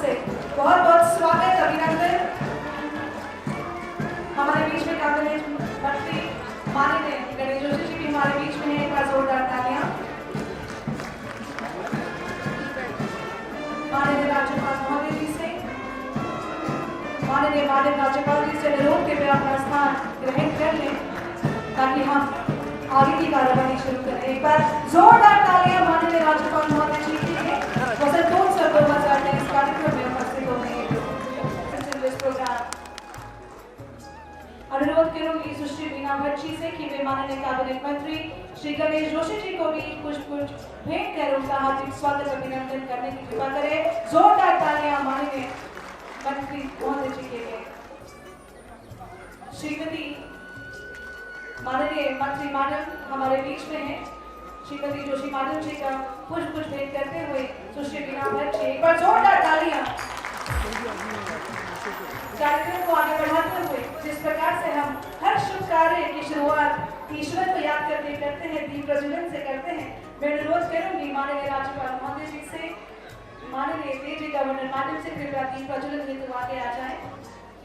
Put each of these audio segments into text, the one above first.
से बहुत बहुत स्वागत, अभिनंदन। हमारे बीच में कैबिनेट मंत्री माननीय गणेश जोशी जी भी हमारे बीच में हैं। एक बार जोरदार तालियां। माननीय राज्यपाल महोदय जी से, माननीय राज्यपाल जी से अनुरोध के अपना स्थान ग्रहण कर लें ताकि हम आगे की कार्यवाही शुरू करें। एक बार जोरदार तालियां माननीय राज्यपाल महोदय जी के लिए वसंतोत्सव 2023 कार्यक्रम में उपस्थित होने अनुरोध करूंगी सुश्री बीना भट्ट जी से कि वे माननीय कैबिनेट मंत्री श्री गणेश जोशी जी को भी कुछ भेंट कर उनका हार्दिक स्वागत अभिनंदन करने की कृपा करें। जोरदार तालियां माननीय मंत्री महोदय जी के लिए। श्रीमती माननीय मंत्री मैडम हमारे बीच में हैं। श्रीमती जोशी मैडम जी का पुष्प भेंट करते हुए सुश्री बीना भट्ट जी, एक बार जोरदार तालियां। कार्यक्रम को आगे बढ़ाते हुए जिस प्रकार से हम हर शुभ कार्य की शुरुआत ईश्वर को याद करके करते हैं, दीप प्रज्वलन से करते हैं, मैं अनुरोध करूंगी माननीय राज्यपाल महोदय जी से, माननीय लेडी गवर्नर मैडम से कृपया दीप प्रज्वलन हेतु आगे आ जाए।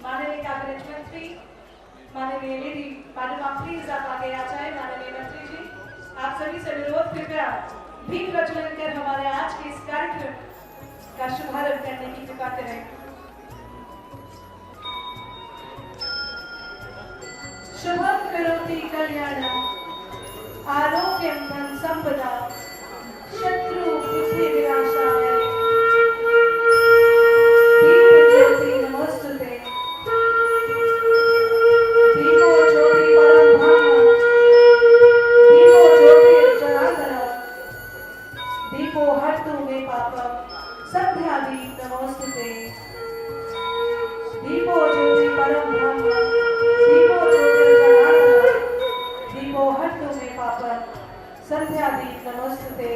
माननीय कैबिनेट मंत्री माननीय लेडी मैडम आप प्लीज आप आगे आ जाए। माननीय मंत्री जी आप सभी से अनुरोध कृपया दीप प्रज्वलन कर हमारे आज के इस कार्यक्रम का शुभारंभ करने की कृपा करें। शुभम करोति कल्याणम आरोग्यम धन संपदा शत्रु बुद्धि विनाशाय दीप ज्योति नमोस्तुते। दीपो ज्योति परम धाम दीपो ज्योति जनार्दन दीपो हर्तु मे पापम संध्या दीप नमोस्तुते। दीपो ज्योति परम धाम दीपो संध्या दीप नमोस्तुते।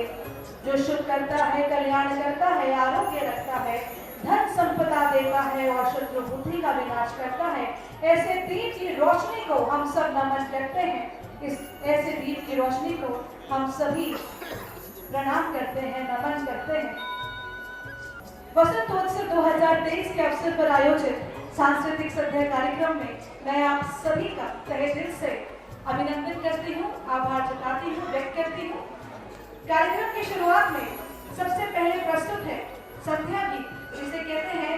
जो शुभ करता है, कल्याण करता है, आरोग्य रखता है, धन संपदा देता है और शत्रु बुद्धि का विनाश करता है, ऐसे दीप की रोशनी को हम सब नमन करते हैं। इस ऐसे दीप की रोशनी को हम सभी प्रणाम करते हैं, नमन करते हैं। वसंतोत्सव 2023 के अवसर पर आयोजित सांस्कृतिक संध्या कार्यक्रम में मैं आप सभी का तहे दिल से अभिनंदन करती हूँ, आभार जताती हूँ, व्यक्त करती हूँ। कार्यक्रम की शुरुआत में सबसे पहले प्रस्तुत है संध्या गीत, जिसे कहते हैं,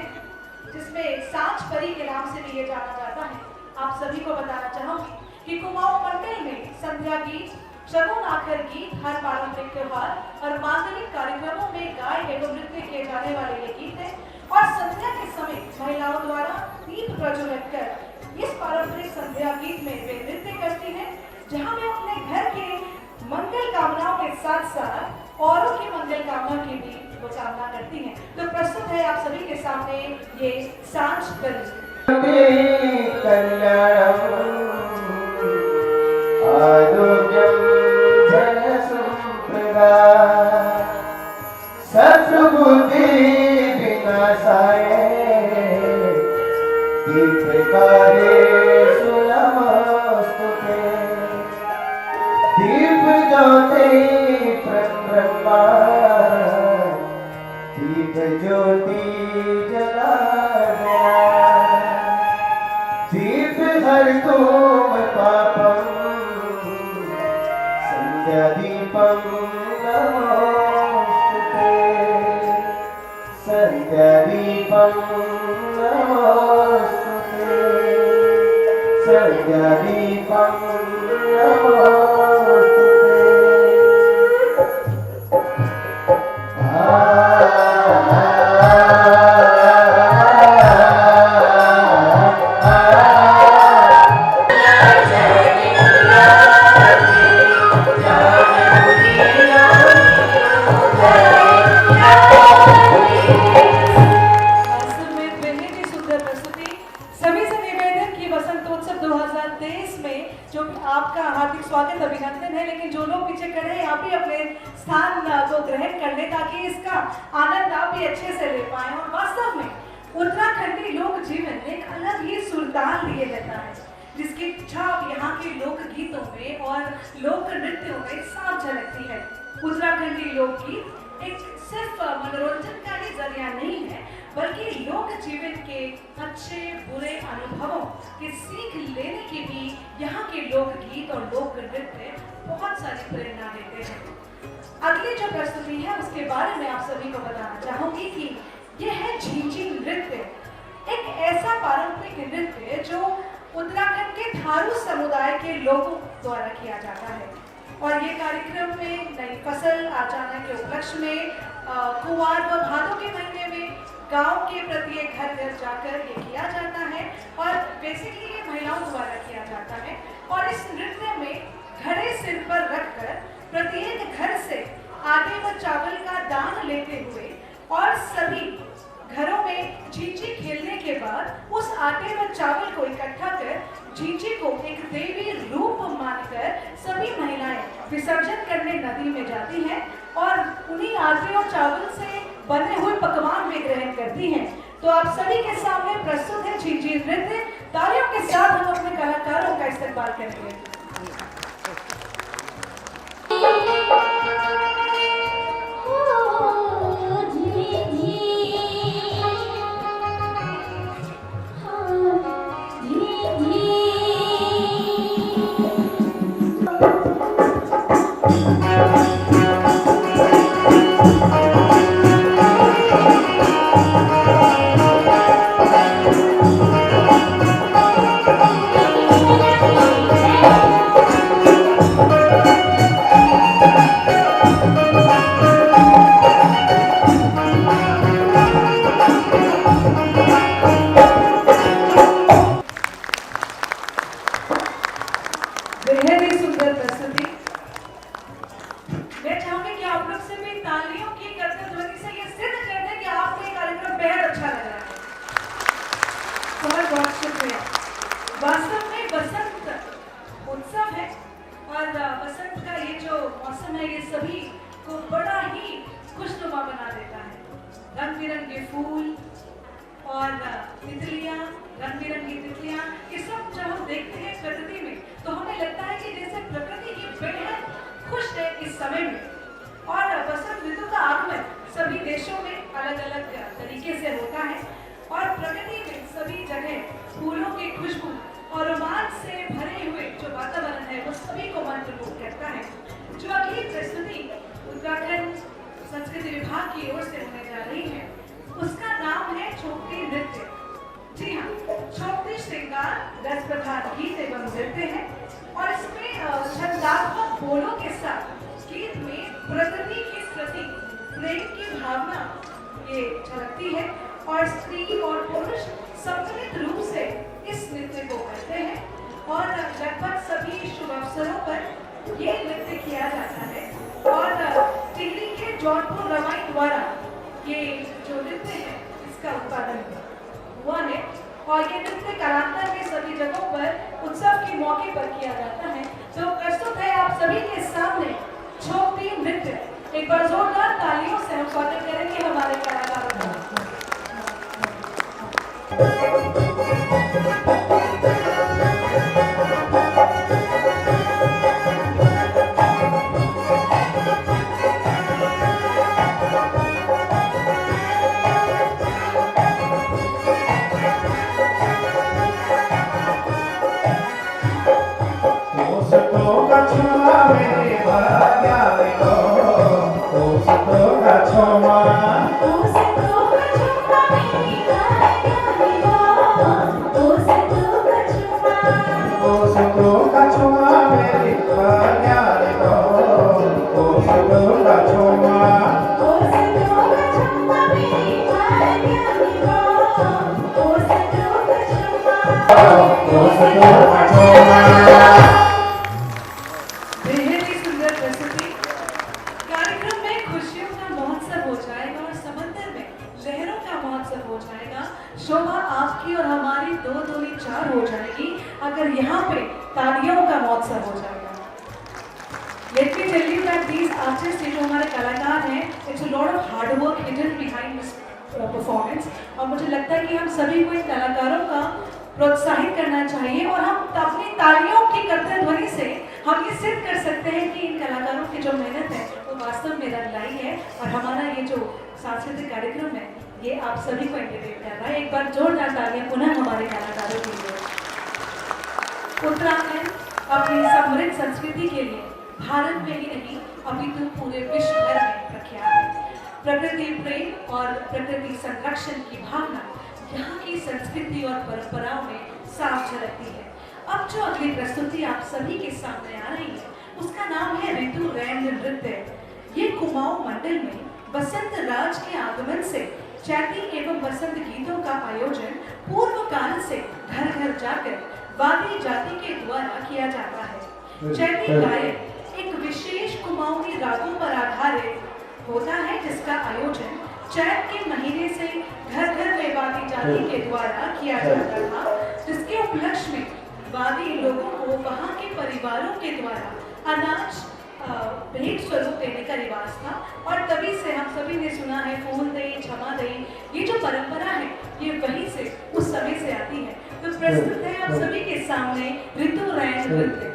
जिसमें सांझ परी के नाम से भी ये जाना जाता है। आप सभी को बताना चाहूंगी कि कुमाऊं मंडल में संध्या गीत, शगुन आखिर गीत हर पारंपरिक त्योहार और मांगलिक कार्यक्रमों में गाय एवं नृत्य किए जाने वाले ये गीत है और संध्या के समय महिलाओं द्वारा दीप प्रज्वलित कर इस पारंपरिक संध्या गीत में वे नृत्य करती हैं, जहां वे अपने घर के मंगल कामनाओं के साथ साथ औरों की मंगल कामना की भी वो कामना करती हैं। तो प्रस्तुत है आप सभी के सामने ये सांझ परी। सद्बुद्धि विनाशाय दीपकारे सुनमस्तुते। दीप ज्योति ब्रह्मा दीप ज्योति जलार्दना दीप हर्तु मे पापम संध्या दीपम नमोस्तुते। संध्या दीपम नमोस्तुते। संध्या दीपम नमोस्तुते। स्वागत अभिनंदन है, लेकिन जो लोग पीछे खड़े हैं यहाँ भी अपने स्थान को ग्रहण कर ले ताकि इसका आनंद आप भी अच्छे से ले पाए। और वास्तव में उत्तराखंडी लोक जीवन एक अलग ही सुल्तान लिए रहता है, जिसकी छाप यहाँ के लोक गीतों में और लोक नृत्यों में साफ झलकती है। उत्तराखंडी लोकगीत एक सिर्फ मनोरंजन का ही जरिया नहीं है, बल्कि जीवन के अच्छे बुरे अनुभवों की सीख लेने की भी यहाँ के लोकगीत और लोक नृत्य बहुत सारी प्रेरणा देते हैं। अगली जो प्रस्तुति है उसके बारे में आप सभी को बताना चाहूंगी कि यह है झिंझी नृत्य, एक ऐसा पारंपरिक नृत्य जो उत्तराखंड के थारू समुदाय के लोगों द्वारा किया जाता है। और ये कार्यक्रम में नई फसल आ जाने के उपलक्ष्य में कुंवार व भादों के महीने में गांव के प्रत्येक घर घर जाकर ये किया जाता है और बेसिकली ये महिलाओं द्वारा किया जाता है। और इस नृत्य में घड़े सिर पर रखकर प्रत्येक घर से आटे व चावल का दान लेते हुए और सभी घरों में झिंझी खेलने के बाद उस आटे व चावल को इकट्ठा कर झिंझी को एक देवी रूप मानकर सभी महिलाएं विसर्जन करने नदी में जाती हैं और उन्हीं आटे और चावल से बने हुए पकवान भी ग्रहण करती हैं। तो आप सभी के सामने प्रस्तुत है झिंझी नृत्य। तालियों के साथ हम अपने कलाकारों का इस्तेमाल करेंगे। वास्तव में बसंत उत्सव है और बसंत का ये जो मौसम है ये सभी को बड़ा ही खुशनुमा बना देता है। रंग बिरंगे फूल और तितलियां, रंग बिरंगी तितलियां, ये सब जब हम देखते हैं प्रकृति में तो हमें लगता है कि जैसे प्रकृति की बेहद खुश है इस समय में। और बसंत ऋतु का आगमन सभी देशों में अलग अलग तरीके से होता है और प्रकृति में सभी जगह फूलों की खुशबू और रोमांच से भरे हुए जो वातावरण है वो सभी को मंत्रमुग्ध करता है। जो अगली प्रस्तुति उत्तराखंड संस्कृति विभाग की ओर से होने जा रही है उसका नाम है छोटी नृत्य। जी हाँ, छोटी श्रृंगार रस प्रधान गीत एवं नृत्य है और इसमें छंदात्मक बोलों के साथ गीत में प्रकृति के प्रति प्रेम की भावना ये झलकती है और स्त्री और पुरुष सम्मिलित रूप से इस नृत्य को करते हैं और लगभग सभी शुभ अवसरों पर ये नृत्य किया जाता है। और टिहरी के जौनपुर रवाई द्वारा ये जो नृत्य है इसका उत्पादन हुआ है और ये नृत्य कालांतर में सभी जगहों पर उत्सव के मौके पर किया जाता है। तो प्रस्तुत है आप सभी के सामने छोटी नृत्य। एक बार जोरदार तालियों से हम स्वागत करेंगे हमारे कलाकारों का। शोभा आपकी और हमारी दो दूनी चार हो जाएगी अगर यहाँ पे तालियों का महोत्सव हो जाएगा। Let me tell you that these artists, जो हमारे कलाकार हैं, it's a lot of hard work hidden behind this performance। और मुझे लगता है कि हम सभी को इन कलाकारों का प्रोत्साहित करना चाहिए और हम अपनी तालियों की करते ध्वनि से हम ये सिद्ध कर सकते हैं कि इन कलाकारों की जो मेहनत है वो वास्तव में रंग लाई है और हमारा ये जो सांस्कृतिक कार्यक्रम है ये आप सभी को एंटरटेन कर रहा है। एक बार जोरदार तालियां पुनः हमारे कलाकारों के लिए। उत्तराखंड अपनी समृद्ध संस्कृति के लिए भारत में ही नहीं अपितु पूरे विश्व भर में प्रख्यात है। प्रकृति प्रेम और प्रकृति संरक्षण की भावना यहाँ की संस्कृति और परंपराओं में साफ झलकती है। अब जो अगली प्रस्तुति आप सभी के सामने आ रही है उसका नाम है ऋतु रैन नृत्य। ये कुमाऊं मंडल में बसंत राज के आगमन से चैती एवं बसंत गीतों का आयोजन पूर्व काल से घर घर जाकर वादी जाति के द्वारा किया जाता है। चैती गायन एक विशेष कुमाऊनी रागों पर आधारित होता है जिसका आयोजन चैत के महीने से घर घर में वादी जाति के द्वारा किया जाता था, जिसके उपलक्ष्य में वादी लोगों को वहां के परिवारों के द्वारा अनाज भेंट स्वरूप देने का रिवाज था। और तभी से हम सभी ने सुना है फूल दई क्षमा दई, ये जो परंपरा है ये वहीं से उस समय से आती है। तो प्रस्तुत है आप सभी के सामने ऋतु रैन नृत्य।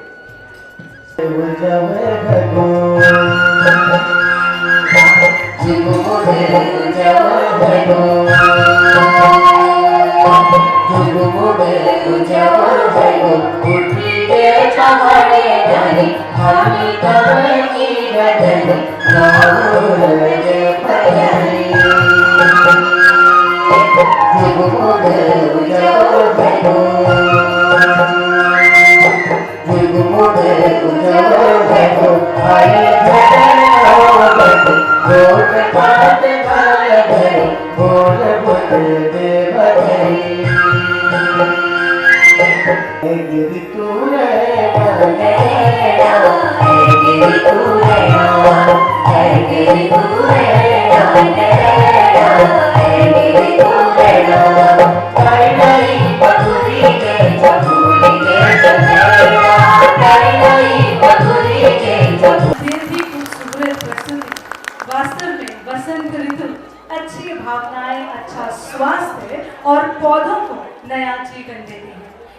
अच्छी भावनाएं, अच्छा स्वास्थ्य और पौधों को नया जीवन देती है।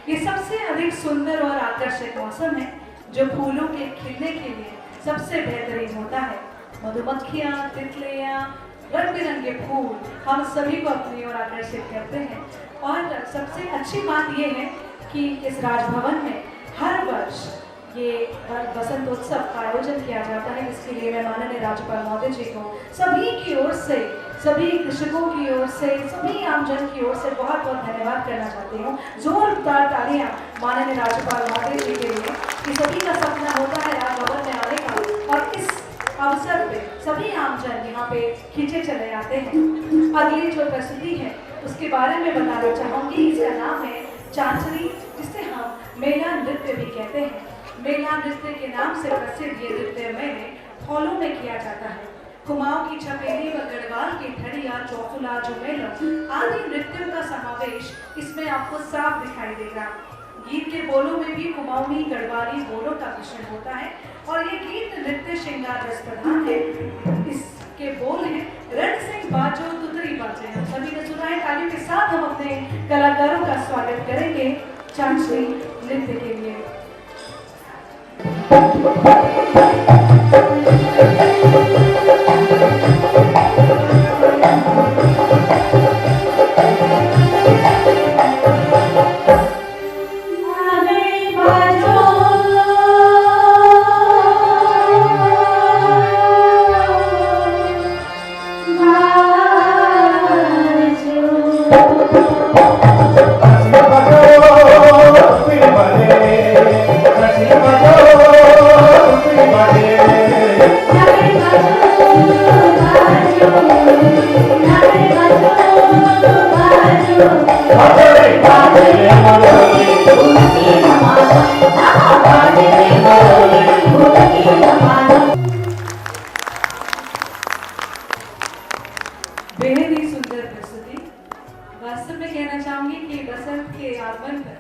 ये सबसे अधिक सुंदर और आकर्षक मौसम है जो फूलों के खिलने के लिए सबसे बेहतरीन होता है। मधुमक्खियाँ, तितलियाँ, रंग बिरंगे फूल हम सभी को अपनी ओर आकर्षित करते हैं। और सबसे अच्छी बात यह है कि इस राजभवन में हर वर्ष ये बसंतोत्सव का आयोजन किया जाता है, जिसके लिए मैं माननीय राज्यपाल महोदय जी को सभी की ओर से, सभी कृषकों की ओर से, सभी आमजन की ओर से बहुत बहुत धन्यवाद करना चाहती हूँ। जोरदार तालियां माननीय राज्यपाल महोदय जी के लिए कि सभी का सपना होता है राजभवन में आने का, और इस अवसर पे सभी आमजन यहाँ पे खींचे चले आते हैं। अगली जो प्रस्तुति है उसके बारे में बताना चाहूँगी। इसका नाम है चांचरी, जिसे हम मेला नृत्य भी कहते हैं। मेला नृत्य के नाम से प्रसिद्ध ये नृत्य मेले हॉलों में किया जाता है। कुमाऊं की छपेली व गढ़वाल की धड़िया, चौफुला, झुमेला आदि नृत्यों का समावेश इसमें आपको साफ दिखाई देगा। गीत के बोलों में भी कुमाऊनी गढ़वाली बोलों का मिश्रण होता है और ये गीत नृत्य श्रृंगार रस प्रधान है। इसके बोल हैं रण सिंह बाजो तुतरी बाजे। हम सभी ने सुना है। तालियों के साथ हम अपने कलाकारों का स्वागत करेंगे चांचरी नृत्य के लिए। बेहद ही सुंदर प्रस्तुति। वास्तव में कहना चाहूंगी कि बसंत के आगमन पर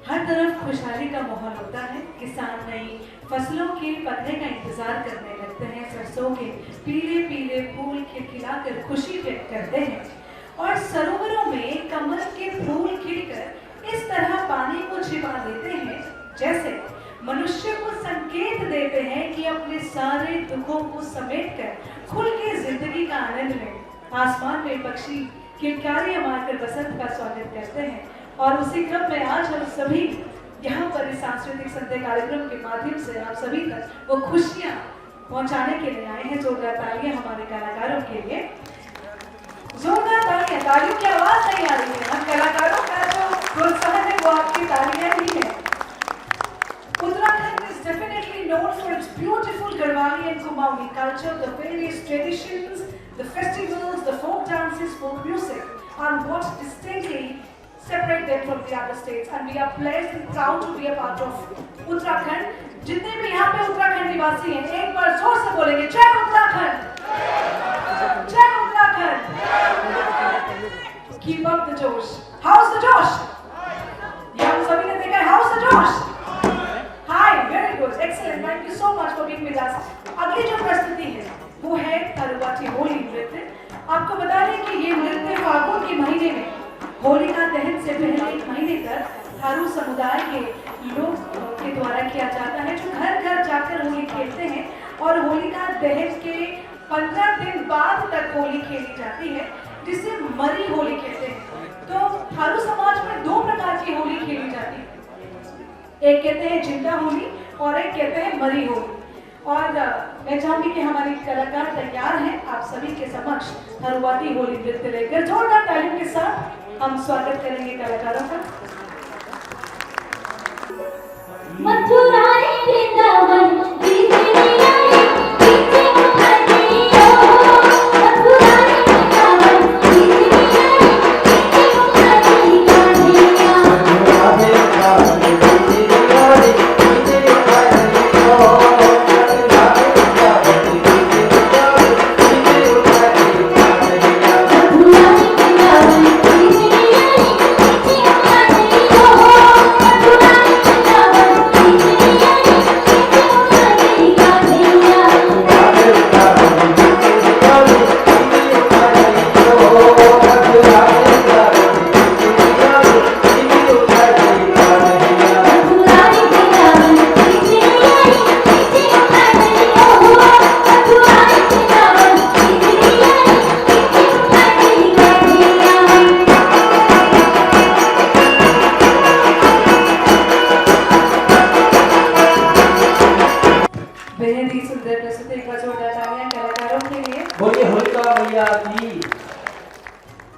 हर तरफ खुशहाली का माहौल होता है। किसान नई फसलों के पकने का इंतजार करने लगते हैं। सरसों के पीले पीले फूल खिलखिलाकर खुशी व्यक्त करते हैं और सरोवरों में कमल के फूल खिलकर इस तरह पानी को छिपा देते हैं जैसे मनुष्य को संकेत देते हैं कि अपने सारे दुखों को समेटकर खुल के जिंदगी का आनंद लें। आसमान में पक्षी किलकारियां मारकर बसंत का स्वागत करते हैं। और उसी क्रम में आज हम सभी यहाँ पर इस सांस्कृतिक संध्या कार्यक्रम के माध्यम से आप सभी तक वो खुशियाँ पहुँचाने के लिए आए हैं। जोरदार तालियां हमारे कलाकारों के लिए, जोरदार तालियां। तालियों की आवाज नहीं आ रही है, हम कलाकारों का जो प्रोत्साहन है वो आपकी तालियां ही है। Uttarakhand is definitely known for its beautiful Garhwali and Kumaoni culture. The various traditions, the festivals, the folk dances, folk music are what distinctly separate them from the other states, and we are blessed and proud to be a part of Uttarakhand. जितने भी यहाँ पे उत्तराखंड निवासी हैं, एक बार जोर से बोलेंगे जय उत्तराखंड, जय उत्तराखंड। Keep up the जोश। How's the जोश? ये हम सभी ने देखा है। How's the जोश? Hi, very good, excellent. Thank you so much for being with us. अगली जो प्रस्तुति है वो है थारुवाटी होली नृत्य। आपको बता दें कि ये नृत्य फागुन के महीने में होलिका दहन से पहले एक महीने तक थारू समुदाय के लोग के द्वारा किया जाता है, जो घर घर जाकर होली खेलते हैं और होलिका दहन के 15 दिन बाद तक होली खेली जाती है, जिसे मरी होली कहते हैं। तो थारू समाज में दो प्रकार की होली खेली जाती है, एक कहते हैं जिंदा होली और एक कहते हैं मरी होली। और मैं चाहूंगी कि हमारे कलाकार तैयार हैं आप सभी के समक्ष थारूवाटी होली नृत्य लेकर। जोरदार तालियों के साथ हम स्वागत करेंगे कलाकारों का। मथुरा वृंदावन बीच नियाई बीच घुमतियो, मथुरा वृंदावन बीच नियाई बीच घुमतिया।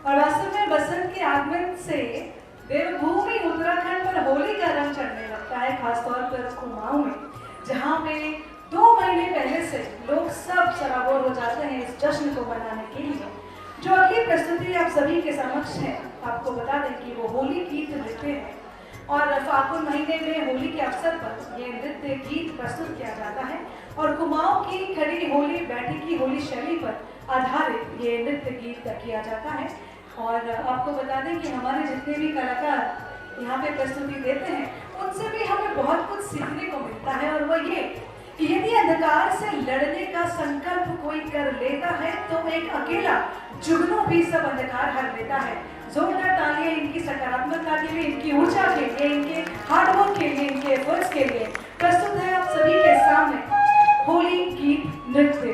और वास्तव में बसंत के आगमन से देवभूमि उत्तराखंड पर होली का रंग चढ़ने लगता है, खासतौर पर कुमाऊं में, जहाँ पे 2 महीने पहले से लोग सब सराबोर हो जाते हैं इस जश्न को मनाने के लिए। जो अगली प्रस्तुति आप सभी के समक्ष है, आपको बता दें कि वो होली गीत नृत्य है और फागुन महीने में होली के अवसर पर ये नृत्य गीत प्रस्तुत किया जाता है और कुमाऊं की खड़ी होली बैठी की होली शैली पर आधारित ये नृत्य गीत किया जाता है। और आपको बता दें कि हमारे जितने भी कलाकार यहाँ पे प्रस्तुति देते हैं उनसे भी हमें बहुत कुछ सीखने को मिलता है, और वो ये कि यदि अंधकार से लड़ने का संकल्प कोई कर लेता है तो एक अकेला जुगनू भी सब अंधकार हर लेता है। जोरदार तालियां इनकी सकारात्मकता के लिए, इनकी ऊर्जा के लिए, इनके हार्डवर्क के लिए, इनके एफर्ट्स के लिए। प्रस्तुत है आप सभी के सामने होली गीत नृत्य।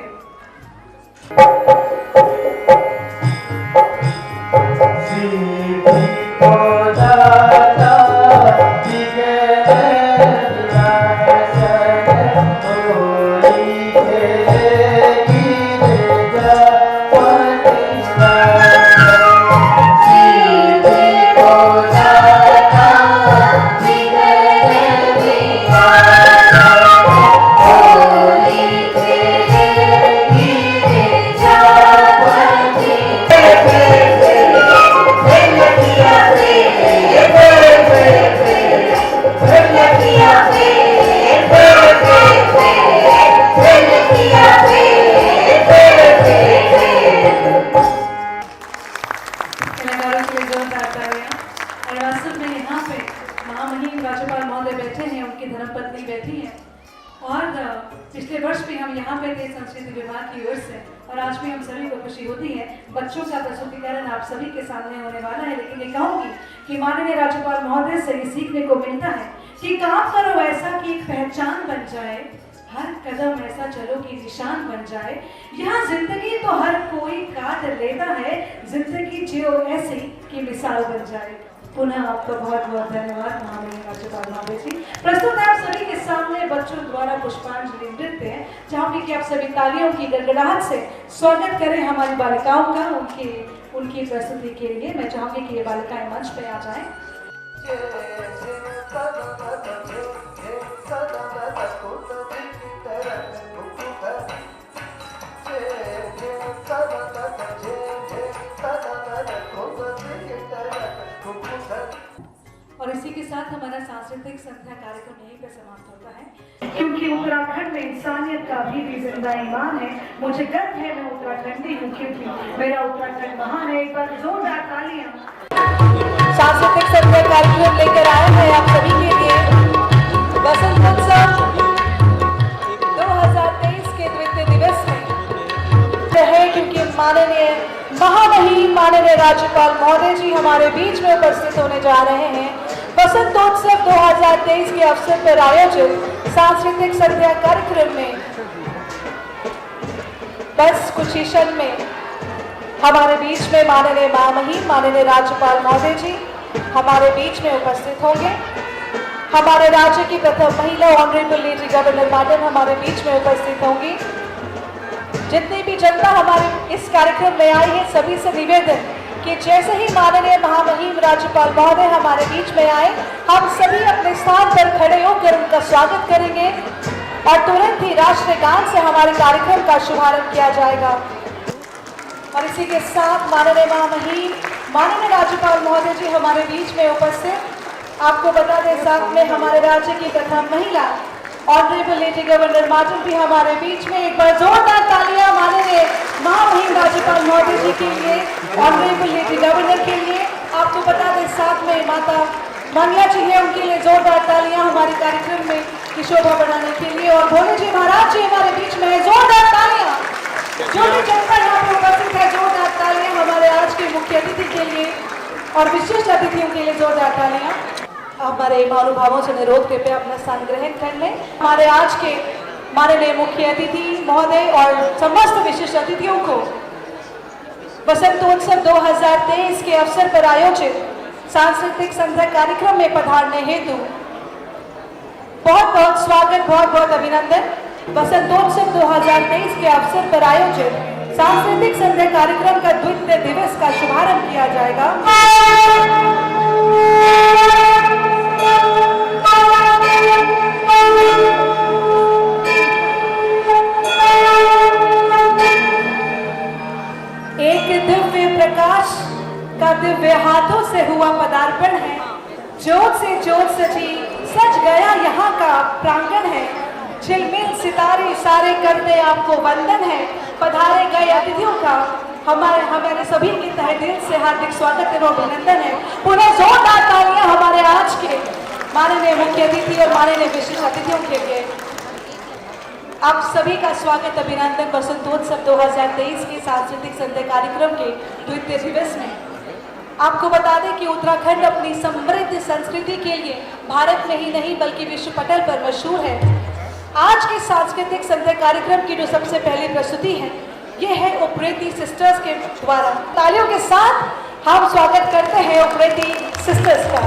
पिछले वर्ष भी हम यहाँ पे थे संस्कृति विभाग की ओर से, और आज भी हम सभी को खुशी होती है। बच्चों का प्रस्तुतिकरण आप सभी के सामने होने वाला है, लेकिन ये कहूँगी कि माननीय राज्यपाल महोदय से ये सीखने को मिलता है कि काम करो ऐसा कि एक पहचान बन जाए, हर कदम ऐसा चलो कि निशान बन जाए। यहाँ जिंदगी तो हर कोई काट लेता है, जिंदगी जियो ऐसी कि मिसाल बन जाए। पुनः आपका बहुत बहुत धन्यवाद महामहिम राज्यपाल महोदय जी। प्रस्तुत है आप सभी के सामने बच्चों द्वारा पुष्पांजलि नृत्य है। चाहूंगी कि आप सभी तालियों की गड़गड़ाहट से स्वागत करें हमारी बालिकाओं का उनकी प्रस्तुति के लिए। मैं चाहूंगी कि ये बालिकाएं मंच पे आ जाएं। और इसी के साथ हमारा सांस्कृतिक संध्या कार्यक्रम यहीं पे समाप्त होता है। क्योंकि उत्तराखंड में इंसानियत का भी जिंदा ईमान है। मुझे गर्व है मैं उत्तराखंडी हूँ, क्योंकि मेरा उत्तराखंड महान है। एक बार जोरदार तालियां। सांस्कृतिक संध्या कार्यक्रम लेकर आए हैं आप सभी के लिए वसंतोत्सव 2023 के द्वितीय दिवस में है, क्योंकि माननीय महामहिम माननीय राज्यपाल महोदय जी हमारे बीच में उपस्थित होने जा रहे हैं। वसंतोत्सव 2023 के अवसर पर आयोजित सांस्कृतिक संध्या कार्यक्रम में बस कुछ ही क्षण में हमारे बीच में माननीय महामहिम माननीय राज्यपाल महोदय जी हमारे बीच में उपस्थित होंगे। हमारे राज्य की प्रथम महिला ऑनरेबल लेडी गवर्नर मैडम हमारे बीच में उपस्थित होंगी। जितनी भी जनता हमारे इस कार्यक्रम में आई है, सभी से निवेदन कि जैसे ही माननीय महामहिम राज्यपाल महोदय हमारे बीच में आए, हम सभी अपने स्थान पर खड़े होकर उनका स्वागत करेंगे और तुरंत ही राष्ट्रीय गान से हमारे कार्यक्रम का शुभारंभ किया जाएगा। और इसी के साथ माननीय महामहिम माननीय राज्यपाल महोदय जी हमारे बीच में उपस्थित। आपको बता दें, साथ में हमारे राज्य की प्रथम महिला ऑनरेबल लेडी गवर्नर मैडम भी हमारे बीच में। एक बार जोरदार तालियां माननीय महामहिम राज्यपाल महोदय जी के लिए, ऑनरेबल लेडी गवर्नर के लिए। आपको बता दें, साथ में माता मंगला जी है, उनके लिए जोरदार तालियां हमारे कार्यक्रम में की शोभा बढ़ाने के लिए। और भोले जी महाराज जी हमारे बीच में है, जोरदार तालियां। जो भी जनता यहाँ पे उपस्थित है, जोरदार तालियां हमारे आज के मुख्य अतिथि के लिए और विशिष्ट अतिथियों के लिए जोरदार तालियां। हमारे महानुभावों से अनुरोध कृपया अपना स्थान ग्रहण कर लें। हमारे आज के माननीय मुख्य अतिथि महोदय और समस्त विशिष्ट अतिथियों को वसंतोत्सव 2023 के अवसर पर आयोजित सांस्कृतिक संध्या कार्यक्रम में पधारने हेतु बहुत बहुत स्वागत, बहुत बहुत अभिनंदन। वसंतोत्सव 2023 के अवसर पर आयोजित सांस्कृतिक संध्या कार्यक्रम का द्वितीय दिवस का शुभारंभ किया जाएगा। एक दिव्य प्रकाश का दिव्य हाथों से हुआ पदार्पण है। ज्योत से ज्योत सजी सज गया यहाँ का प्रांगण है। झिलमिल सितारे सारे करते आपको वंदन है। पधारे गए अतिथियों का हमारे सभी के तहे दिल से हार्दिक स्वागत एवं अभिनंदन है। पुनः जोरदार तालियां हमारे आज के माननीय मुख्य अतिथि और माननीय विशिष्ट अतिथियों के लिए। आप सभी का स्वागत अभिनंदन वसंतोत्सव 2023 के सांस्कृतिक संध्या कार्यक्रम के द्वितीय दिवस में। आपको बता दें कि उत्तराखंड अपनी समृद्ध संस्कृति के लिए भारत में ही नहीं बल्कि विश्व पटल पर मशहूर है। आज के सांस्कृतिक संध्या कार्यक्रम की जो सबसे पहली प्रस्तुति है, ये है ओपरेटी सिस्टर्स के द्वारा। तालियों के साथ हम स्वागत करते हैं ओपरेटी सिस्टर्स का।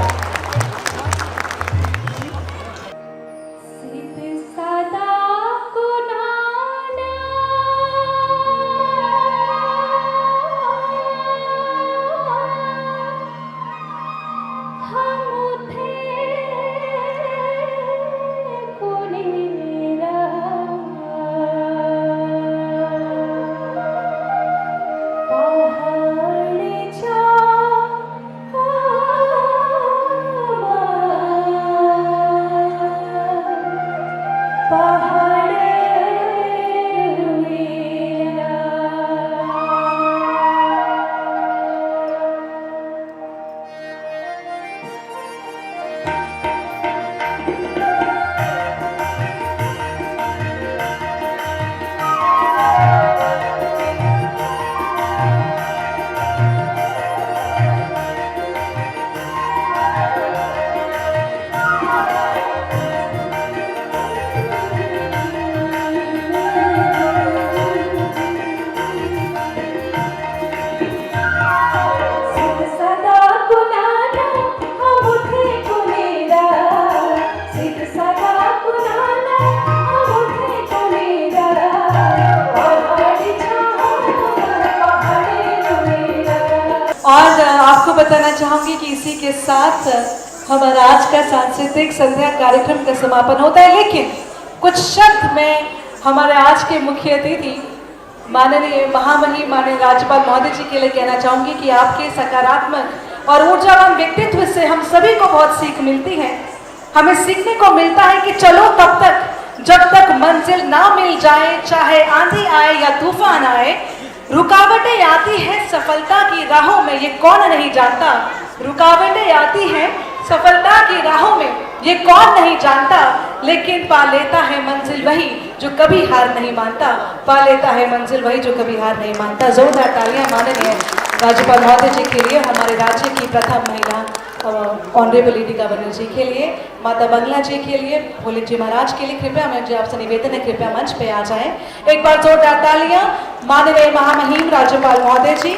चाहूंगी कि इसी के साथ हमारा आज का सांस्कृतिक संध्या कार्यक्रम का समापन होता है, लेकिन कुछ शब्द में हमारे आज के मुख्य अतिथि माननीय महामहिम माननीय राज्यपाल महोदय जी के लिए कहना चाहूंगी कि आपके सकारात्मक और ऊर्जावान व्यक्तित्व से हम सभी को बहुत सीख मिलती है। हमें सीखने को मिलता है कि चलो तब तक जब तक मंजिल ना मिल जाए, चाहे आंधी आए या तूफान आए, रुकावटें आती हैं सफलता की राहों में, ये कौन नहीं जानता। रुकावटें आती हैं सफलता की राहों में, ये कौन नहीं जानता, लेकिन पा लेता है मंजिल वही जो कभी हार नहीं मानता। पा लेता है मंजिल वही जो कभी हार नहीं मानता। जोरदार तालियां माननीय राज्यपाल महोदय जी के लिए, हमारे राज्य की प्रथम महिला ऑनरेबल लेडी गवर्नर जी के लिए, माता बंगला जी के लिए, भोले जी महाराज के लिए। कृपया मैं जी आपसे निवेदन है, कृपया मंच पे आ जाएं। एक बार जोरदार तालियां माननीय महामहिम राज्यपाल महोदय जी।